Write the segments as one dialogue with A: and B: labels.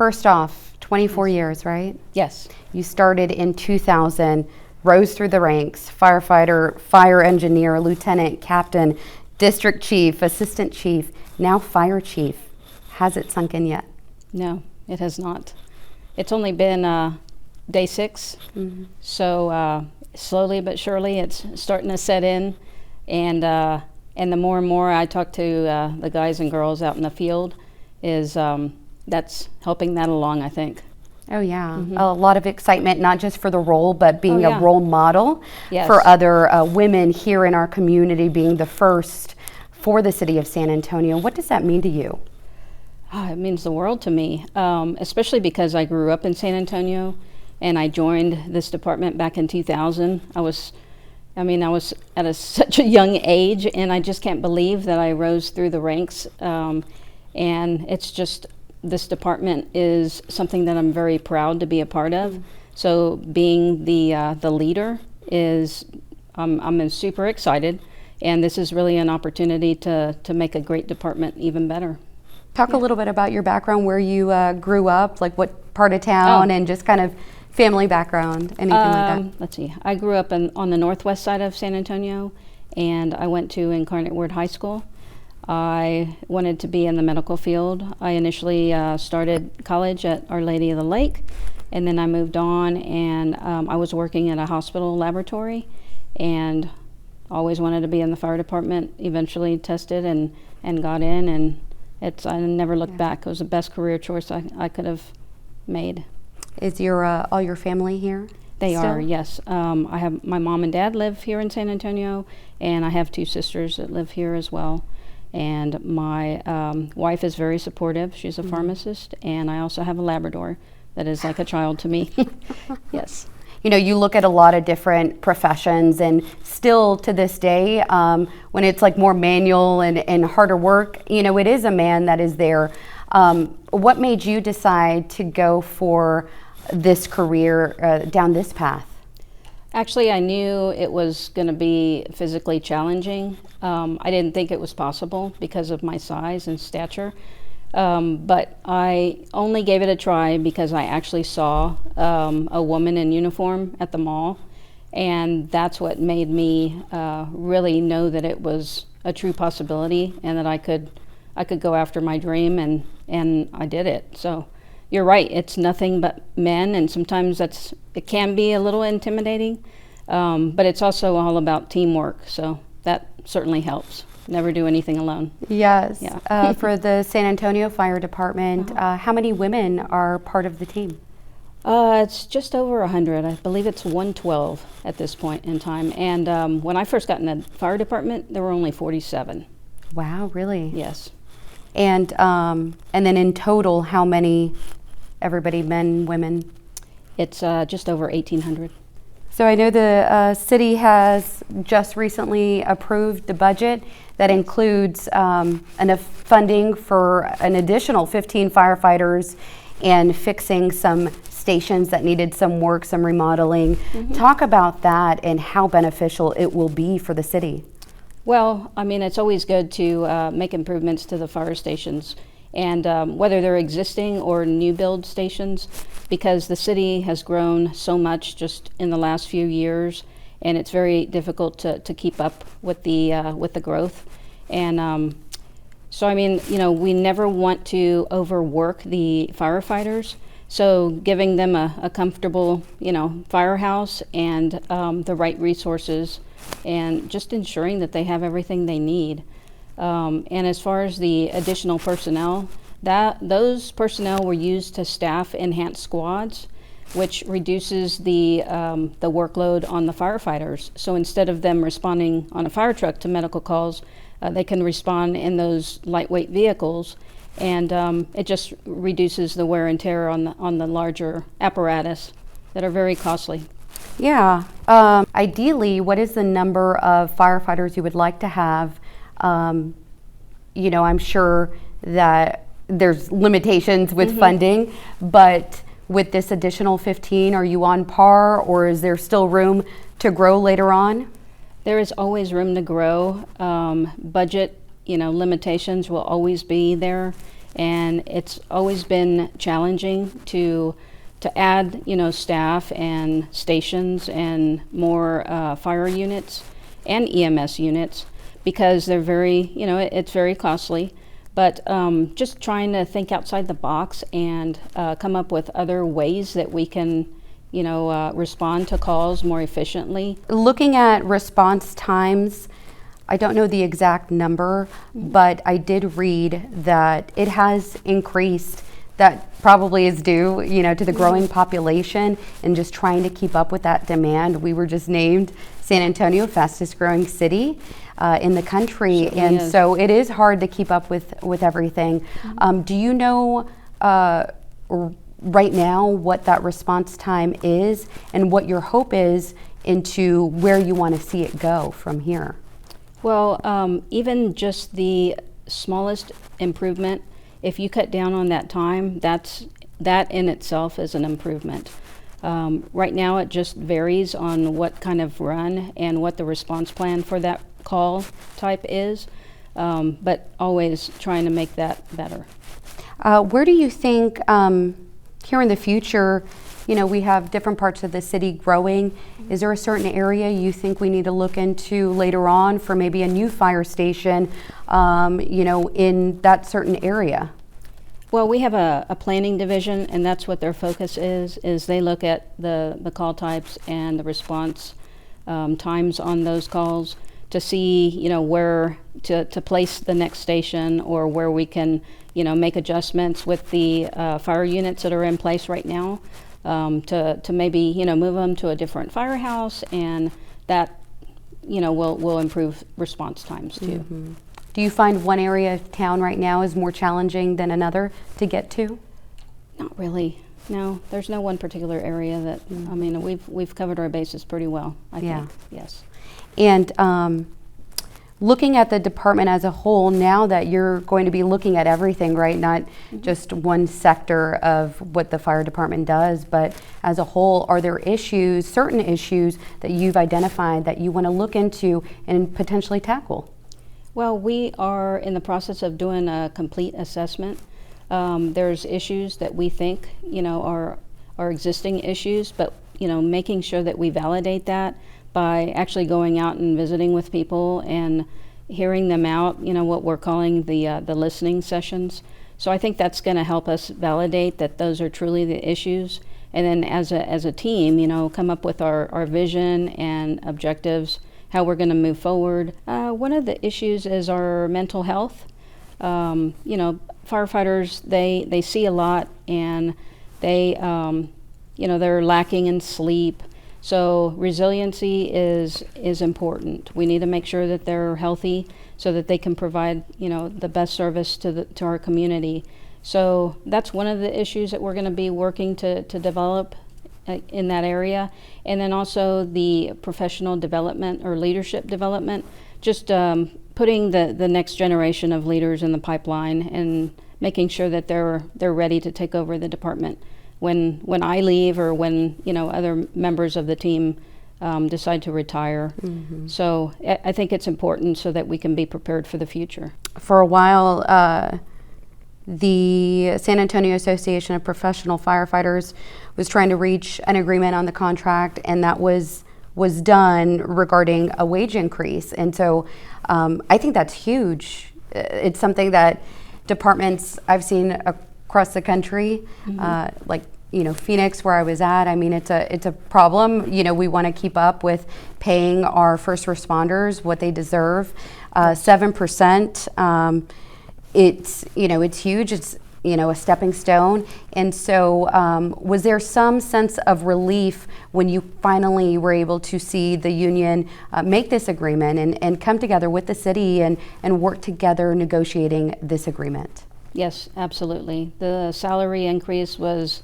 A: First off, 24 years, right?
B: Yes.
A: You started in 2000, rose through the ranks, firefighter, fire engineer, lieutenant, captain, district chief, assistant chief, now fire chief. Has it sunk in yet?
B: No, it has not. It's only been day 6, so slowly but surely it's starting to set in, and the more and more I talk to the guys and girls out in the field, is that's helping that along, I think.
A: Oh yeah, a lot of excitement, not just for the role, but being a role model
B: Yes.
A: for other women here in our community, being the first for the city of San Antonio. What does that mean to you?
B: It means the world to me, especially because I grew up in San Antonio, and I joined this department back in 2000. I was at such a young age, and I just can't believe that I rose through the ranks. And it's just, this department is something that I'm very proud to be a part of. So being the leader is, I'm super excited, and this is really an opportunity to make a great department even better.
A: Talk a little bit about your background, where you grew up, like what part of town, and just kind of family background, anything like that.
B: Let's see. I grew up on the northwest side of San Antonio, and I went to Incarnate Word High School. I wanted to be in the medical field. I initially started college at Our Lady of the Lake, and then I moved on, and I was working at a hospital laboratory, and always wanted to be in the fire department. Eventually tested and got in, and I never looked back. It was the best career choice I could have made.
A: Is your all your family here?
B: They
A: still?
B: are, yes. I have, my mom and dad live here in San Antonio, and I have 2 sisters that live here as well. And my wife is very supportive. She's a pharmacist, and I also have a Labrador that is like a child to me. Yes.
A: You know, you look at a lot of different professions, and still to this day, when it's like more manual and harder work, you know, it is a man that is there. What made you decide to go for this career, down this path?
B: Actually, I knew it was going to be physically challenging. I didn't think it was possible because of my size and stature. But I only gave it a try because I actually saw a woman in uniform at the mall, and that's what made me really know that it was a true possibility, and that I could go after my dream, and I did it. So you're right, it's nothing but men, and sometimes it can be a little intimidating, but it's also all about teamwork, so that certainly helps. Never do anything alone.
A: Yes.
B: Yeah.
A: For the San Antonio Fire Department, how many women are part of the team?
B: It's just over 100. I believe it's 112 at this point in time. And when I first got in the fire department, there were only 47.
A: Wow, really?
B: Yes.
A: And then in total, how many? Everybody, men, women?
B: It's just over 1,800.
A: So I know the city has just recently approved the budget that includes enough funding for an additional 15 firefighters and fixing some stations that needed some work, some remodeling. Talk about that and how beneficial it will be for the city.
B: Well, I mean, it's always good to make improvements to the fire stations, and whether they're existing or new build stations, because the city has grown so much just in the last few years, and it's very difficult to keep up with the growth. And so, I mean, you know, we never want to overwork the firefighters. So giving them a comfortable, you know, firehouse and the right resources, and just ensuring that they have everything they need. And as far as the additional personnel, those personnel were used to staff enhanced squads, which reduces the workload on the firefighters. So instead of them responding on a fire truck to medical calls, they can respond in those lightweight vehicles, and it just reduces the wear and tear on the larger apparatus that are very costly.
A: Yeah. Ideally, what is the number of firefighters you would like to have? You know, I'm sure that there's limitations with funding, but with this additional 15, are you on par, or is there still room to grow later on?
B: There is always room to grow. Budget, you know, limitations will always be there, And it's always been challenging to add, staff and stations and more fire units and EMS units, because they're very, it's very costly. But just trying to think outside the box and come up with other ways that we can, respond to calls more efficiently.
A: Looking at response times, I don't know the exact number, but I did read that it has increased. That probably is due, to the growing population and just trying to keep up with that demand. We were just named San Antonio fastest growing city in the country,
B: Certainly
A: and
B: is.
A: so it is hard to keep up with everything. Do you know right now what that response time is and what your hope is into where you want to see it go from here?
B: Well, even just the smallest improvement, if you cut down on that time, that in itself is an improvement. Right now, it just varies on what kind of run and what the response plan for that call type is, but always trying to make that better.
A: Where do you think here in the future, we have different parts of the city growing. Is there a certain area you think we need to look into later on for maybe a new fire station, in that certain area?
B: Well, we have a planning division, and that's what their focus is they look at the call types and the response times on those calls to see, where to place the next station, or where we can, make adjustments with the fire units that are in place right now, to maybe, move them to a different firehouse, and that, will improve response times too.
A: Mm-hmm. Do you find one area of town right now is more challenging than another to get to?
B: Not really. No, there's no one particular area that, I mean, we've covered our bases pretty well, I think. Yes.
A: And looking at the department as a whole, now that you're going to be looking at everything, right? Not just one sector of what the fire department does, but as a whole, are there issues, certain issues that you've identified that you want to look into and potentially tackle?
B: Well, we are in the process of doing a complete assessment. There's issues that we think, are existing issues, but, making sure that we validate that by actually going out and visiting with people and hearing them out, what we're calling the listening sessions. So I think that's going to help us validate that those are truly the issues. And then as a team, come up with our vision and objectives, how we're going to move forward. One of the issues is our mental health. Firefighters, they see a lot, and they, they're lacking in sleep. So resiliency is important. We need to make sure that they're healthy so that they can provide, the best service to our community. So that's one of the issues that we're going to be working to develop in that area. And then also the professional development or leadership development, just putting the next generation of leaders in the pipeline and making sure that they're ready to take over the department when I leave, or when other members of the team decide to retire. Mm-hmm. So I think it's important so that we can be prepared for the future.
A: For a while, the San Antonio Association of Professional Firefighters was trying to reach an agreement on the contract, and that was done regarding a wage increase. And so I think that's huge. It's something that departments I've seen across the country, like Phoenix, where I was at. I mean, it's a problem. We want to keep up with paying our first responders what they deserve. 7%. It's huge. It's a stepping stone. And so was there some sense of relief when you finally were able to see the union make this agreement and come together with the city and work together negotiating this agreement?
B: Yes, absolutely. The salary increase was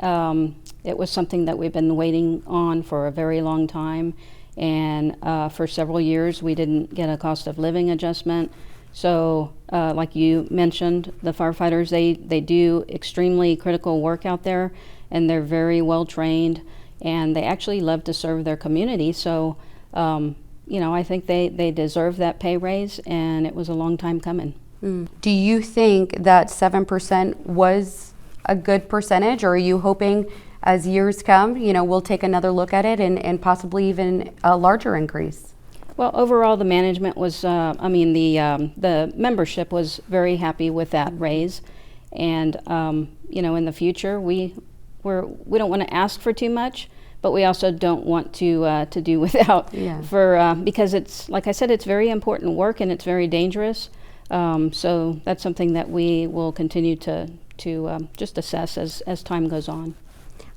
B: it was something that we've been waiting on for a very long time, and for several years we didn't get a cost of living adjustment. So like you mentioned, the firefighters, they do extremely critical work out there, and they're very well trained, and they actually love to serve their community. So I think they deserve that pay raise, and it was a long time coming.
A: Do you think that 7% was a good percentage, or are you hoping as years come, we'll take another look at it and possibly even a larger increase?
B: Well, overall, the management was, the membership was very happy with that raise. And, in the future, we don't want to ask for too much, but we also don't want to do without because it's, like I said, it's very important work and it's very dangerous. So that's something that we will continue to just assess as time goes on.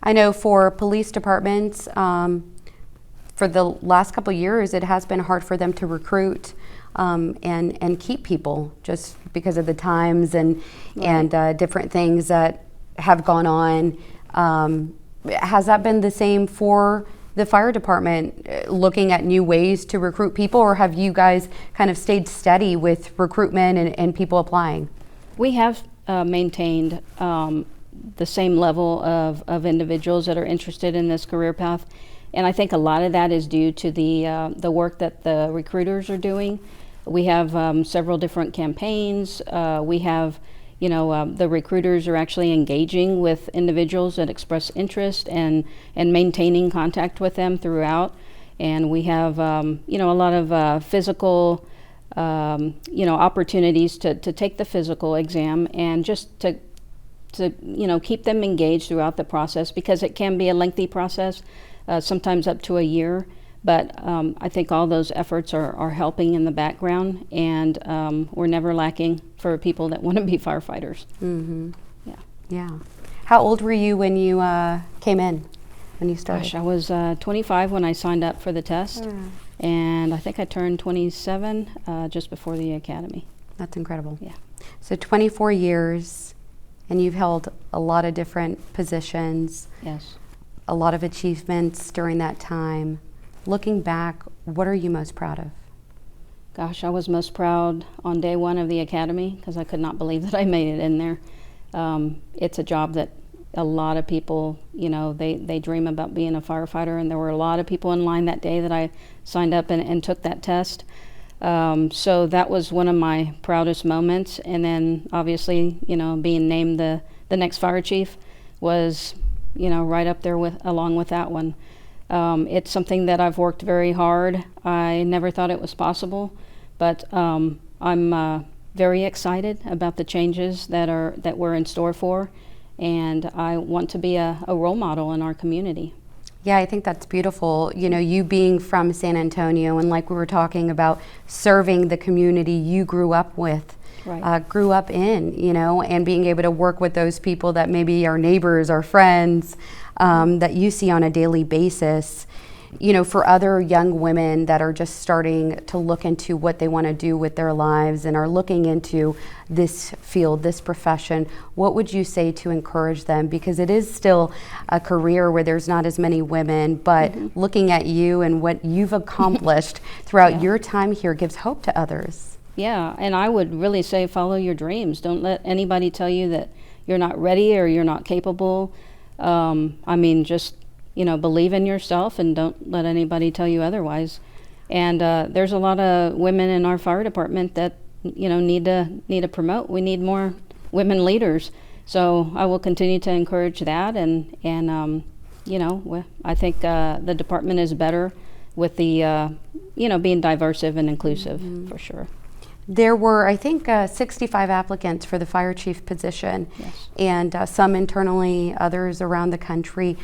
A: I know for police departments, for the last couple of years, it has been hard for them to recruit and keep people just because of the times and different things that have gone on. Has that been the same for the fire department, looking at new ways to recruit people, or have you guys kind of stayed steady with recruitment and people applying?
B: We have maintained the same level of individuals that are interested in this career path. And I think a lot of that is due to the work that the recruiters are doing. We have several different campaigns. We have, the recruiters are actually engaging with individuals that express interest and maintaining contact with them throughout. And we have, a lot of physical, opportunities to take the physical exam and just to keep them engaged throughout the process, because it can be a lengthy process. Sometimes up to a year, but I think all those efforts are helping in the background, and we're never lacking for people that want to be firefighters.
A: Mm-hmm.
B: Yeah.
A: How old were you when you came in, when you started?
B: Gosh, I was 25 when I signed up for the test, and I think I turned 27 just before the academy.
A: That's incredible.
B: Yeah.
A: So 24 years, and you've held a lot of different positions.
B: Yes.
A: A lot of achievements during that time. Looking back, what are you most proud of?
B: Gosh, I was most proud on day one of the academy because I could not believe that I made it in there. It's a job that a lot of people, they dream about being a firefighter, and there were a lot of people in line that day that I signed up and took that test. So that was one of my proudest moments. And then obviously, being named the next fire chief was right up there along with that one. It's something that I've worked very hard. I never thought it was possible, but I'm very excited about the changes that we're in store for, and I want to be a role model in our community.
A: Yeah, I think that's beautiful. You being from San Antonio, and like we were talking about, serving the community you grew up with.
B: Right.
A: Grew up in, and being able to work with those people that maybe are neighbors or friends that you see on a daily basis. For other young women that are just starting to look into what they want to do with their lives and are looking into this field, this profession, what would you say to encourage them? Because it is still a career where there's not as many women, but looking at you and what you've accomplished throughout your time here gives hope to others.
B: Yeah, and I would really say follow your dreams. Don't let anybody tell you that you're not ready or you're not capable. Just, believe in yourself and don't let anybody tell you otherwise. And there's a lot of women in our fire department that, need to promote. We need more women leaders. So I will continue to encourage that. And I think the department is better with the, being diverse and inclusive, for sure.
A: There were, I think, 65 applicants for the fire chief position,
B: Yes.
A: and some internally, others around the country.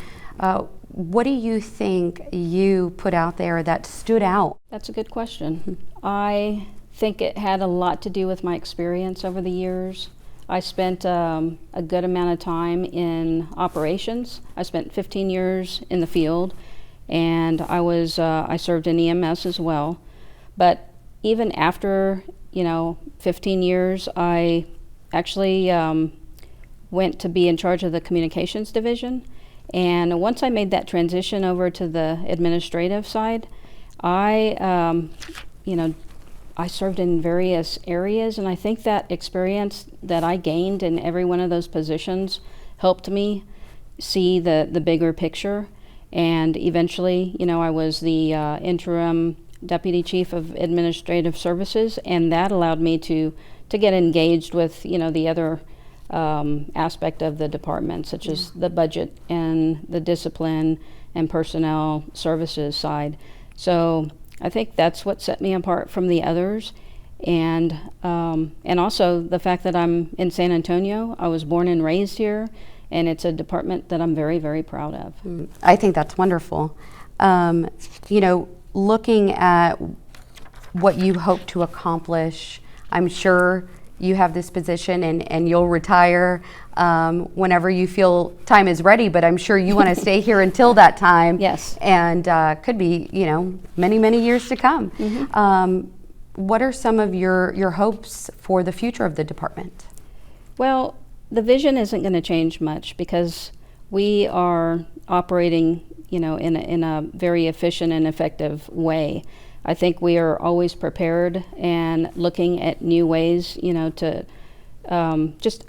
A: What do you think you put out there that stood out?
B: That's a good question. I think it had a lot to do with my experience over the years. I spent a good amount of time in operations. I spent 15 years in the field, and I served in EMS as well. But even after 15 years, I actually went to be in charge of the communications division. And once I made that transition over to the administrative side, I served in various areas, and I think that experience that I gained in every one of those positions helped me see the bigger picture. And eventually, I was the interim Deputy Chief of Administrative Services, and that allowed me to to get engaged with, the other aspect of the department, such as the budget and the discipline and personnel services side. So I think that's what set me apart from the others. And also the fact that I'm in San Antonio. I was born and raised here, and it's a department that I'm very, very proud of.
A: I think that's wonderful. Looking at what you hope to accomplish, I'm sure you have this position and you'll retire whenever you feel time is ready, but I'm sure you want to stay here until that time.
B: Yes.
A: And could be, many, many years to come.
B: Mm-hmm.
A: What are some of your hopes for the future of the department?
B: Well, the vision isn't going to change much because we are operating, in a very efficient and effective way. I think we are always prepared and looking at new ways, to just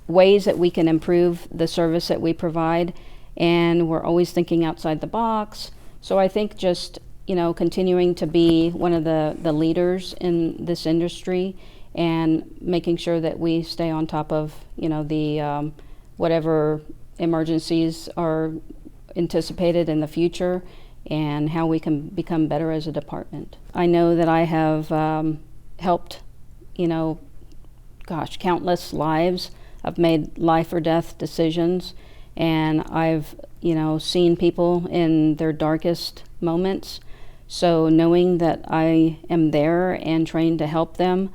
B: ways that we can improve the service that we provide. And we're always thinking outside the box. So I think just, continuing to be one of the leaders in this industry and making sure that we stay on top of, the whatever emergencies are anticipated in the future, and how we can become better as a department. I know that I have helped, countless lives. I've made life or death decisions, and I've, seen people in their darkest moments. So knowing that I am there and trained to help them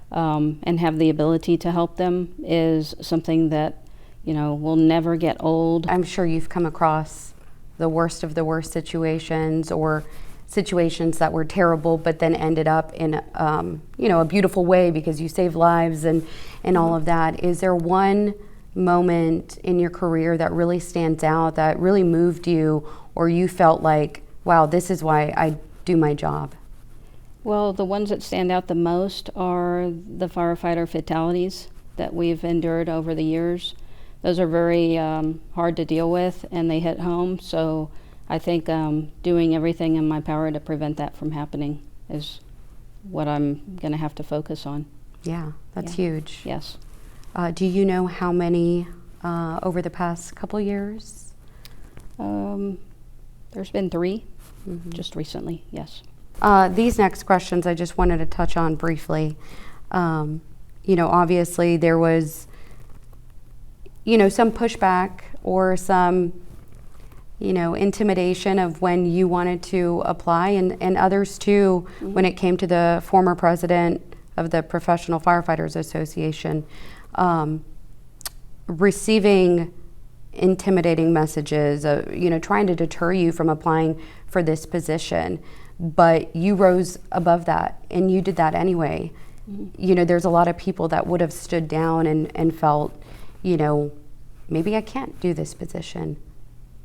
B: and have the ability to help them is something that, will never get old.
A: I'm sure you've come across the worst of the worst situations, or situations that were terrible but then ended up in a beautiful way because you saved lives and all of that. Is there one moment in your career that really stands out, that really moved you, or you felt like, wow, this is why I do my job?
B: Well, the ones that stand out the most are the firefighter fatalities that we've endured over the years. Those are very hard to deal with, and they hit home. So I think doing everything in my power to prevent that from happening is what I'm going to have to focus on.
A: Yeah, that's huge.
B: Yes.
A: Do you know how many over the past couple years?
B: There's been 3 just recently, yes.
A: These next questions I just wanted to touch on briefly. Obviously there was some pushback or some, intimidation of when you wanted to apply, and others too, when it came to the former president of the Professional Firefighters Association, receiving intimidating messages, trying to deter you from applying for this position. But you rose above that, and you did that anyway. There's a lot of people that would have stood down and felt, maybe I can't do this position.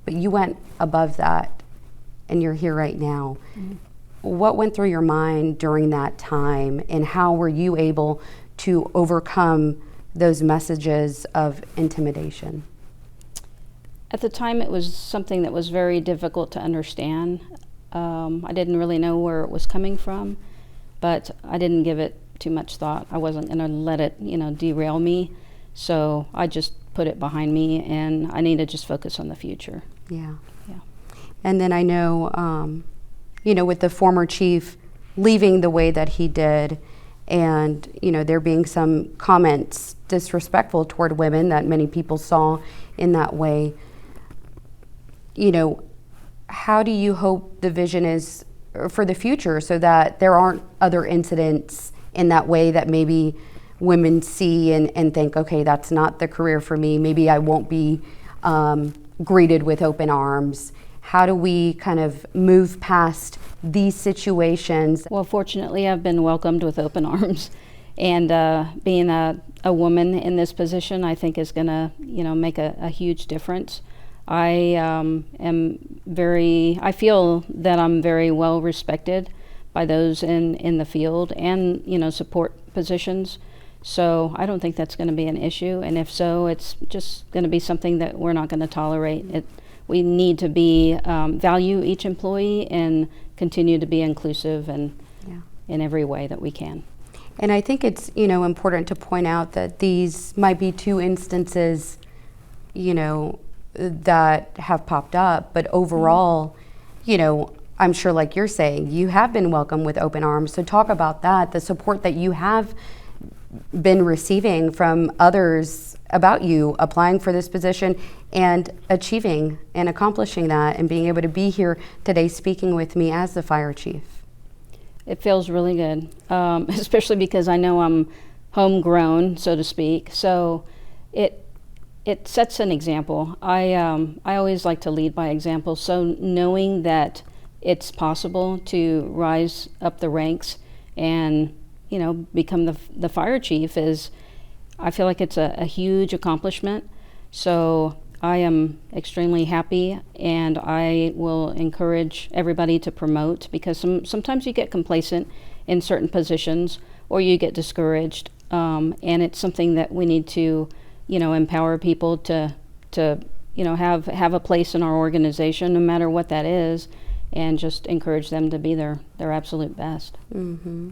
A: But you went above that, and you're here right now. What went through your mind during that time, and how were you able to overcome those messages of intimidation?
B: At the time, it was something that was very difficult to understand. I didn't really know where it was coming from, but I didn't give it too much thought. I wasn't going to let it, derail me. So I just put it behind me, and I need to just focus on the future.
A: Yeah.
B: Yeah.
A: And then I know, with the former chief leaving the way that he did, and, there being some comments disrespectful toward women that many people saw in that way, how do you hope the vision is for the future so that there aren't other incidents in that way that maybe women see and think, okay, that's not the career for me. Maybe I won't be greeted with open arms. How do we kind of move past these situations?
B: Well, fortunately, I've been welcomed with open arms. And being a woman in this position, I think is going to, make a huge difference. I feel that I'm very well respected by those in the field and, support positions. So I don't think that's going to be an issue. And if so, it's just going to be something that we're not going to tolerate. We need to value each employee and continue to be inclusive in every way that we can.
A: And I think it's, important to point out that these might be two instances, that have popped up, but overall, I'm sure, like you're saying, you have been welcomed with open arms. So talk about that, the support that you have been receiving from others about you applying for this position and achieving and accomplishing that and being able to be here today speaking with me as the fire chief.
B: It feels really good, especially because I know I'm homegrown, so to speak. So it sets an example. I always like to lead by example. So knowing that it's possible to rise up the ranks and become the fire chief I feel like it's a huge accomplishment. So I am extremely happy, and I will encourage everybody to promote, because sometimes you get complacent in certain positions or you get discouraged, and it's something that we need to, empower people to have a place in our organization, no matter what that is, and just encourage them to be their absolute best.
A: Mm-hmm.